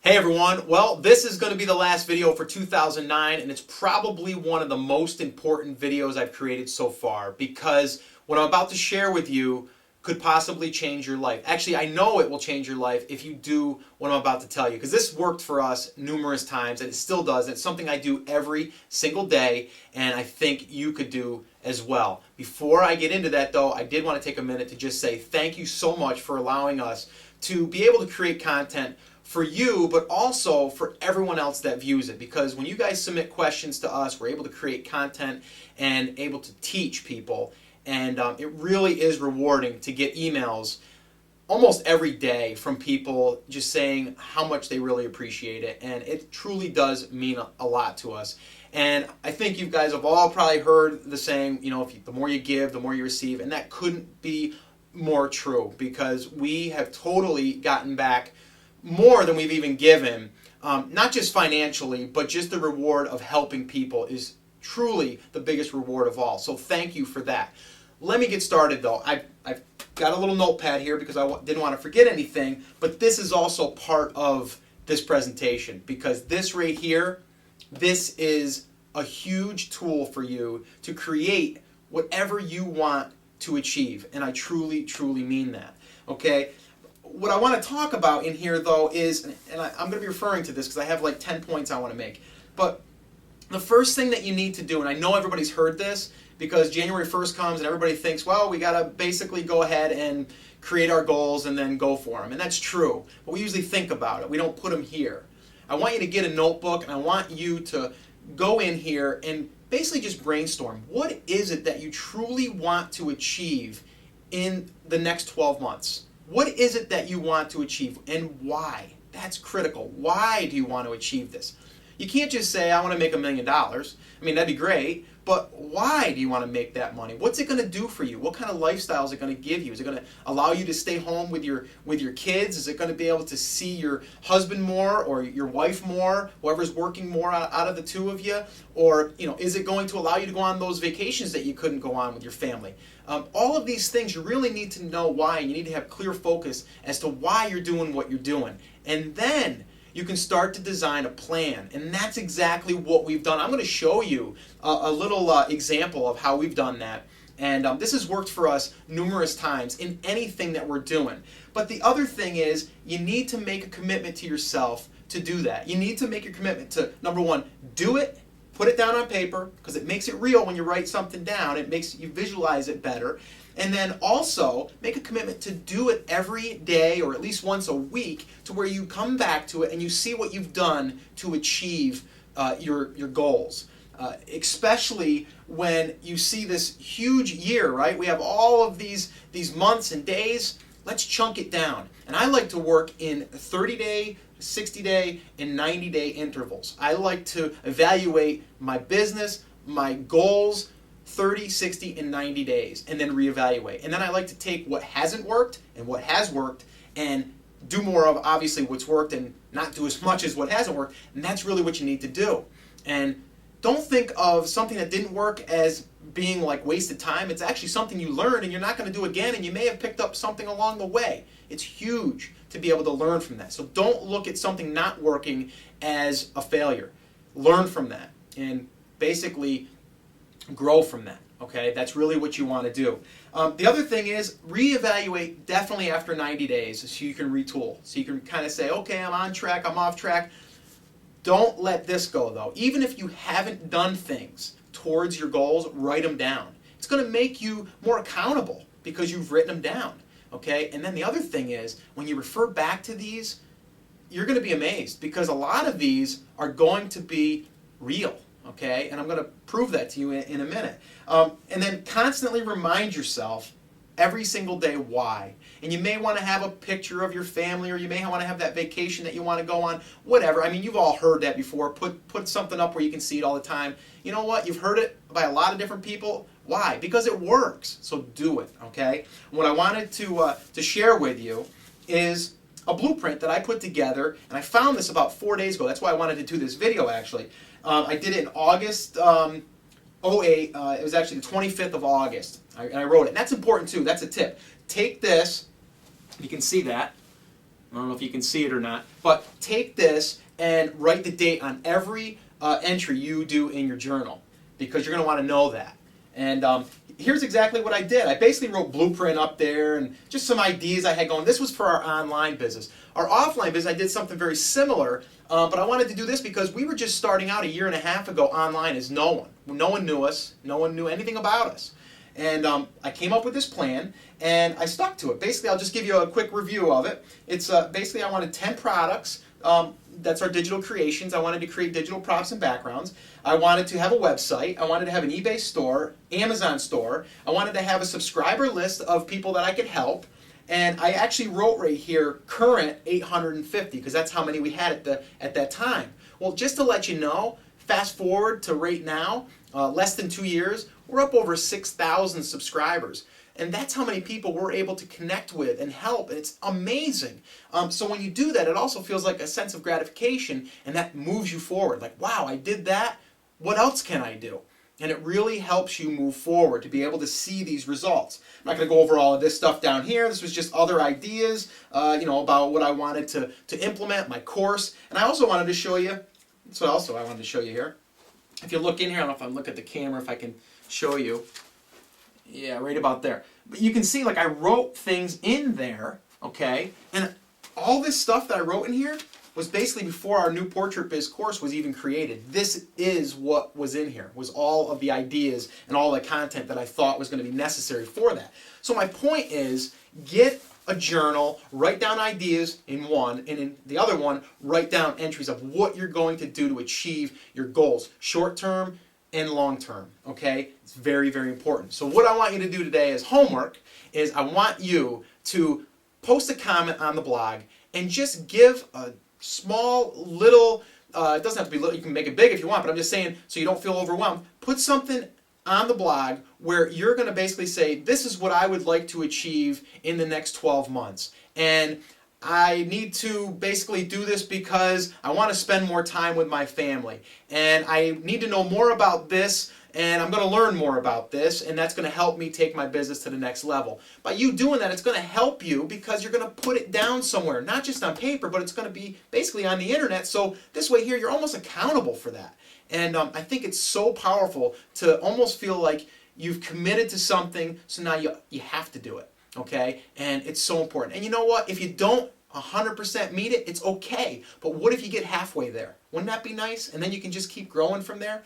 Hey everyone, well this is going to be the last video for 2009 and it's probably one of the most important videos I've created so far because what I'm about to share with you could possibly change your life. Actually, I know it will change your life if you do what I'm about to tell you because this worked for us numerous times and it still does. It's something I do every single day and I think you could do as well. Before I get into that though, I did want to take a minute to just say thank you so much for allowing us to be able to create content for you, but also for everyone else that views it. Because when you guys submit questions to us, we're able to create content and able to teach people. And it really is rewarding to get emails almost every day from people just saying how much they really appreciate it. And it truly does mean a lot to us. And I think you guys have all probably heard the saying, you know, the more you give, the more you receive. And that couldn't be more true because we have totally gotten back more than we've even given, not just financially, but just the reward of helping people is truly the biggest reward of all. So thank you for that. Let me get started though. I've got a little notepad here because I didn't want to forget anything, but this is also part of this presentation because this right here, this is a huge tool for you to create whatever you want to achieve, and I truly, truly mean that, okay? What I want to talk about in here though is, and I'm going to be referring to this because I have like 10 points I want to make, but the first thing that you need to do, and I know everybody's heard this because January 1st comes and everybody thinks, well, we got to basically go ahead and create our goals and then go for them, and that's true, but we usually think about it. We don't put them here. I want you to get a notebook and I want you to go in here and basically just brainstorm. What is it that you truly want to achieve in the next 12 months? What is it that you want to achieve and why? That's critical. Why do you want to achieve this? You can't just say, I want to make $1 million. I mean, that'd be great, but why do you want to make that money? What's it going to do for you? What kind of lifestyle is it going to give you? Is it going to allow you to stay home with your kids? Is it going to be able to see your husband more or your wife more, whoever's working more out of the two of you? Or, you know, is it going to allow you to go on those vacations that you couldn't go on with your family? All of these things, you really need to know why, and you need to have clear focus as to why you're doing what you're doing. And then you can start to design a plan, and that's exactly what we've done. I'm going to show you a little example of how we've done that, and this has worked for us numerous times in anything that we're doing. But the other thing is, you need to make a commitment to yourself to do that. You need to make a commitment to, number one, do it. Put it down on paper because it makes it real when you write something down. It makes you visualize it better. And then also make a commitment to do it every day or at least once a week to where you come back to it and you see what you've done to achieve your goals. Especially when you see this huge year, right? We have all of these months and days. Let's chunk it down. And I like to work in 30-day, 60-day, and 90-day intervals. I like to evaluate my business, my goals, 30, 60, and 90 days, and then reevaluate. And then I like to take what hasn't worked and what has worked and do more of, obviously, what's worked and not do as much as what hasn't worked. And that's really what you need to do. And don't think of something that didn't work as being like wasted time. It's actually something you learned and you're not going to do again, and you may have picked up something along the way. It's huge to be able to learn from that. So don't look at something not working as a failure. Learn from that and basically grow from that. Okay, that's really what you want to do. The other thing is reevaluate definitely after 90 days so you can retool. So you can kind of say, okay, I'm on track, I'm off track. Don't let this go though. Even if you haven't done things towards your goals, write them down. It's going to make you more accountable because you've written them down. Okay, and then the other thing is when you refer back to these, you're going to be amazed because a lot of these are going to be real. Okay, and I'm going to prove that to you in a minute. And then constantly remind yourself every single day why. And you may want to have a picture of your family, or you may want to have that vacation that you want to go on, whatever. I mean, you've all heard that before. Put something up where you can see it all the time. You know what? You've heard it by a lot of different people. Why? Because it works. So do it, okay? What I wanted to share with you is a blueprint that I put together, and I found this about 4 days ago. That's why I wanted to do this video, actually. I did it in August 08. It was actually the 25th of August. And I wrote it. And that's important, too. That's a tip. Take this. You can see that. I don't know if you can see it or not, but take this and write the date on every entry you do in your journal, because you're going to want to know that. And here's exactly what I did. I basically wrote blueprint up there and just some ideas I had going. This was for our online business. Our offline business, I did something very similar, but I wanted to do this because we were just starting out a year and a half ago online as no one. No one knew us. No one knew anything about us. And I came up with this plan, and I stuck to it. Basically, I'll just give you a quick review of it. It's basically I wanted 10 products. That's our digital creations. I wanted to create digital props and backgrounds. I wanted to have a website. I wanted to have an eBay store, Amazon store. I wanted to have a subscriber list of people that I could help. And I actually wrote right here, current 850, because that's how many we had at that time. Well, just to let you know, fast forward to right now, less than 2 years, we're up over 6,000 subscribers. And that's how many people we're able to connect with and help. And it's amazing. So when you do that, it also feels like a sense of gratification, and that moves you forward. Like, wow, I did that. What else can I do? And it really helps you move forward to be able to see these results. I'm not going to go over all of this stuff down here. This was just other ideas, about what I wanted to implement, my course. And I also wanted to show you, that's what also I wanted to show you here. If you look in here, I don't know if I'm looking at the camera, if I can show you. Yeah, right about there. But you can see, like, I wrote things in there, okay? And all this stuff that I wrote in here was basically before our new Portrait Biz course was even created. This is what was in here, was all of the ideas and all the content that I thought was going to be necessary for that. So my point is, get a journal, write down ideas in one, and in the other one, write down entries of what you're going to do to achieve your goals, short term and long term, okay? It's very, very important. So what I want you to do today as homework is I want you to post a comment on the blog and just give a small little, it doesn't have to be little, you can make it big if you want, but I'm just saying so you don't feel overwhelmed. Put something on the blog where you're going to basically say, this is what I would like to achieve in the next 12 months. And I need to basically do this because I want to spend more time with my family. And I need to know more about this, and I'm going to learn more about this, and that's going to help me take my business to the next level. By you doing that, it's going to help you because you're going to put it down somewhere, not just on paper, but it's going to be basically on the internet. So this way here, you're almost accountable for that. And I think it's so powerful to almost feel like you've committed to something, so now you have to do it. Okay? And it's so important. And you know what? If you don't 100% meet it, it's okay. But what if you get halfway there? Wouldn't that be nice? And then you can just keep growing from there.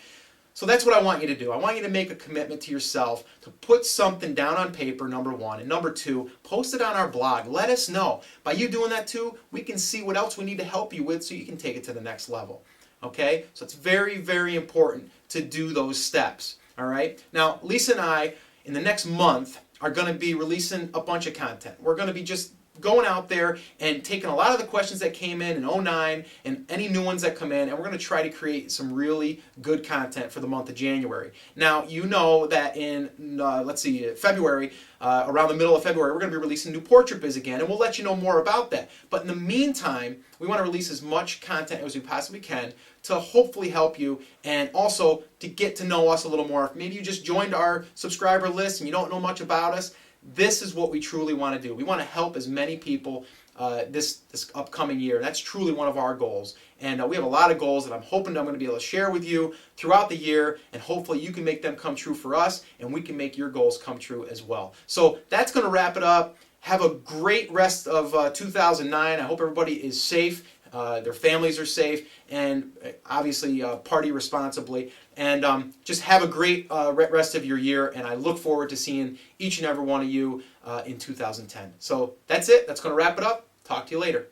So that's what I want you to do. I want you to make a commitment to yourself to put something down on paper, number one. And number two, post it on our blog. Let us know. By you doing that too, we can see what else we need to help you with so you can take it to the next level. Okay? So it's very, very important to do those steps. All right? Now, Lisa and I, in the next month, are going to be releasing a bunch of content. We're going to be just going out there and taking a lot of the questions that came in 09 and any new ones that come in, and we're going to try to create some really good content for the month of January. Now, you know that in, February, around the middle of February, we're going to be releasing new Portrait Biz again, and we'll let you know more about that. But in the meantime, we want to release as much content as we possibly can to hopefully help you and also to get to know us a little more. If maybe you just joined our subscriber list and you don't know much about us, this is what we truly want to do. We want to help as many people this upcoming year. That's truly one of our goals. And we have a lot of goals that I'm hoping I'm going to be able to share with you throughout the year, and hopefully you can make them come true for us, and we can make your goals come true as well. So that's going to wrap it up. Have a great rest of 2009. I hope everybody is safe. Their families are safe, and obviously party responsibly. And just have a great rest of your year, and I look forward to seeing each and every one of you in 2010. So that's it. That's going to wrap it up. Talk to you later.